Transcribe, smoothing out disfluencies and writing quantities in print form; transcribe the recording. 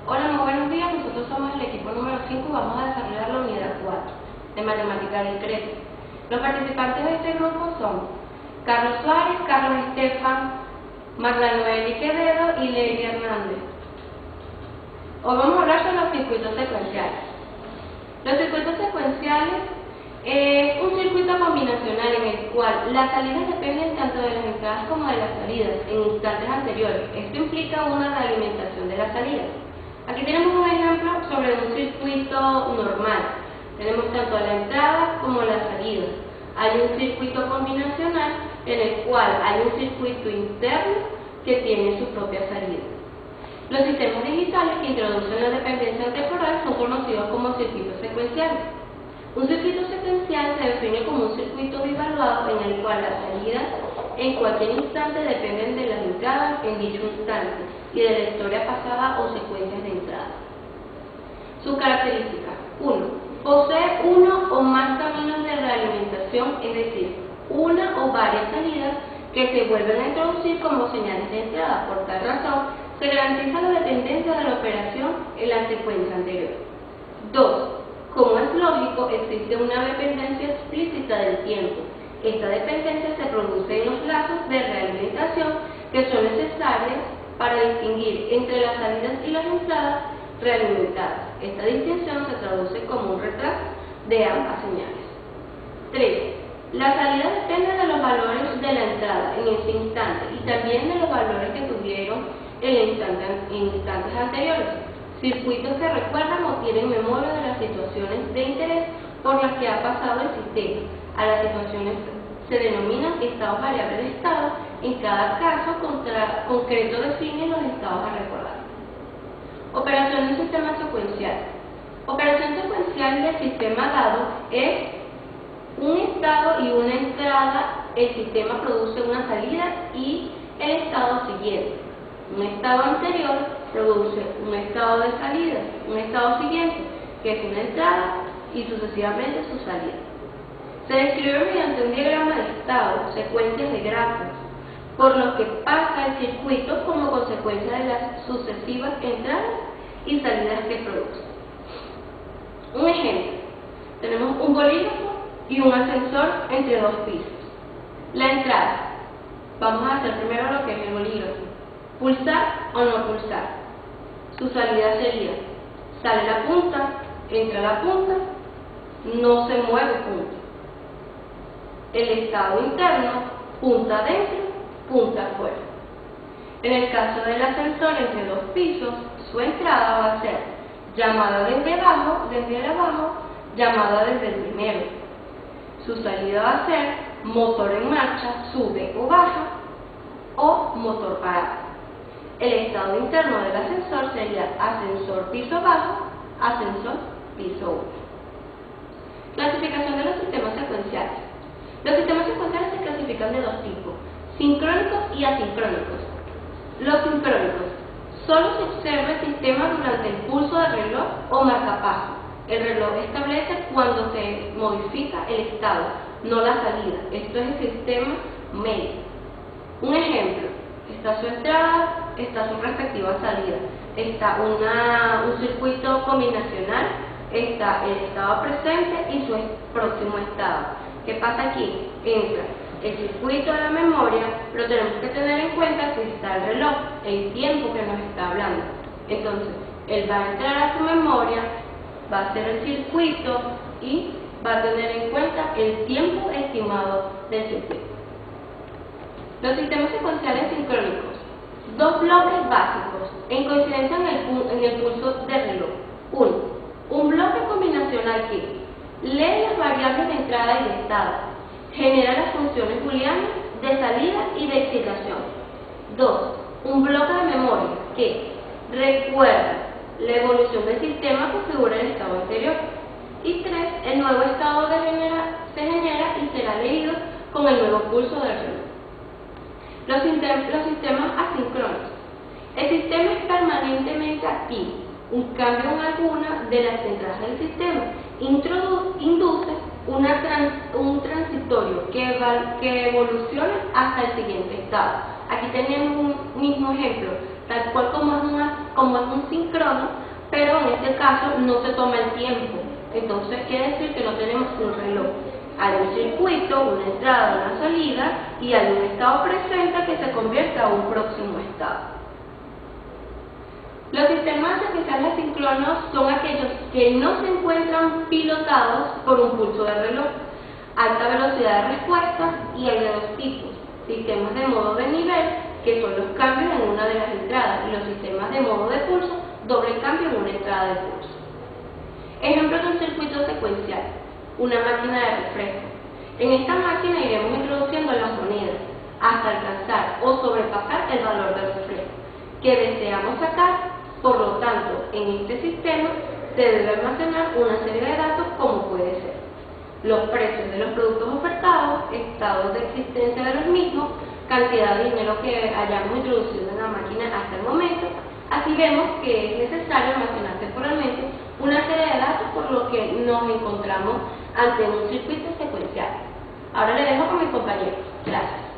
Hola, muy buenos días. Nosotros somos el equipo número 5 y vamos a desarrollar la unidad 4 de Matemática Discreta. Los participantes de este grupo son Carlos Suárez, Carlos Estefan, Magda Noeli Quevedo y Lely Hernández. Hoy vamos a hablar sobre los circuitos secuenciales. Los circuitos secuenciales es un circuito combinacional en el cual las salidas dependen tanto de las entradas como de las salidas en instantes anteriores. Esto implica una realimentación de las salidas. Aquí tenemos un ejemplo sobre un circuito normal. Tenemos tanto la entrada como la salida. Hay un circuito combinacional en el cual hay un circuito interno que tiene su propia salida. Los sistemas digitales que introducen la dependencia temporal son conocidos como circuitos secuenciales. Un circuito secuencial se define como un circuito bivaluado en el cual las salidas en cualquier instante dependen de las entradas en dicho instante y de la historia pasada o secuencias de entrada. Sus características: 1. Posee uno o más caminos de realimentación, es decir, una o varias salidas que se vuelven a introducir como señales de entrada. Por tal razón, se garantiza la dependencia de la operación en la secuencia anterior. 2. Como es lógico, existe una dependencia explícita del tiempo. Esta dependencia se produce en los lazos de realimentación que son necesarias para distinguir entre las salidas y las entradas realimentadas. Esta distinción se traduce como un retraso de ambas señales. 3. La salida depende de los valores de la entrada en ese instante y también de los valores que tuvieron en instantes anteriores. Circuitos que recuerdan o tienen memoria de las situaciones de interés por las que ha pasado el sistema. A las situaciones se denominan estados variables de estado. En cada caso concreto define los estados a recordar. Operación del sistema secuencial. Operación secuencial del sistema dado es un estado y una entrada. El sistema produce una salida y el estado siguiente. Un estado anterior produce un estado de salida, un estado siguiente, que es una entrada, y sucesivamente su salida. Se describe mediante un diagrama de estado, secuencias de grafos, por lo que pasa el circuito como consecuencia de las sucesivas entradas y salidas que produce. Un ejemplo: tenemos un bolígrafo y un ascensor entre dos pisos. La entrada, vamos a hacer primero lo que es el bolígrafo: pulsar o no pulsar. Su salida sería: sale la punta, entra la punta, no se mueve punta. El estado interno: punta adentro, punta afuera. En el caso del ascensor entre dos pisos, su entrada va a ser llamada desde abajo, llamada desde el primero. Su salida va a ser motor en marcha, sube o baja, o motor parado. El estado interno del ascensor sería ascensor piso bajo, ascensor piso 1. Clasificación de los sistemas secuenciales. Los sistemas secuenciales se clasifican de dos tipos: sincrónicos y asincrónicos. Los sincrónicos: solo se observa el sistema durante el pulso del reloj o marcapaso. El reloj establece cuando se modifica el estado, no la salida. Esto es el sistema medio. Un ejemplo: está su entrada, está su respectiva salida, está un circuito combinacional, está el estado presente y su próximo estado. ¿Qué pasa aquí? Entra el circuito de la memoria, pero tenemos que tener en cuenta que está el reloj, el tiempo que nos está hablando. Entonces, él va a entrar a su memoria, va a hacer el circuito y va a tener en cuenta el tiempo estimado del circuito. Los sistemas secuenciales sincrónicos: dos bloques básicos en coincidencia en el pulso del reloj. 1. Un bloque combinacional que lee las variables de entrada y de estado, genera las funciones booleanas de salida y de excitación. 2. Un bloque de memoria que recuerda la evolución del sistema que figura el estado anterior. Y 3. El nuevo estado se genera y será leído con el nuevo pulso del reloj. Los sistemas asíncronos. El sistema es permanentemente activo. Un cambio en alguna de las entradas del sistema induce un transitorio que evoluciona hasta el siguiente estado. Aquí tenemos un mismo ejemplo. Tal cual como como es un síncrono, pero en este caso no se toma el tiempo. Entonces quiere decir que no tenemos un reloj. Hay un circuito, una entrada, una salida, y hay un estado presente que se convierte a un próximo estado. Los sistemas artificiales asíncronos son aquellos que no se encuentran pilotados por un pulso de reloj, alta velocidad de respuesta, y hay de dos tipos: sistemas de modo de nivel, que son los cambios en una de las entradas, y los sistemas de modo de pulso, doble cambio en una entrada de pulso. Ejemplo de un circuito secuencial: una máquina de refresco. En esta máquina iremos introduciendo las monedas hasta alcanzar o sobrepasar el valor del refresco que deseamos sacar. Por lo tanto, en este sistema se debe almacenar una serie de datos, como puede ser los precios de los productos ofertados, estados de existencia de los mismos, cantidad de dinero que hayamos introducido en la máquina hasta el momento. Así vemos que es necesario almacenar temporalmente una serie de datos, por lo que nos encontramos ante un circuito secuencial. Ahora le dejo con mi compañero. Gracias.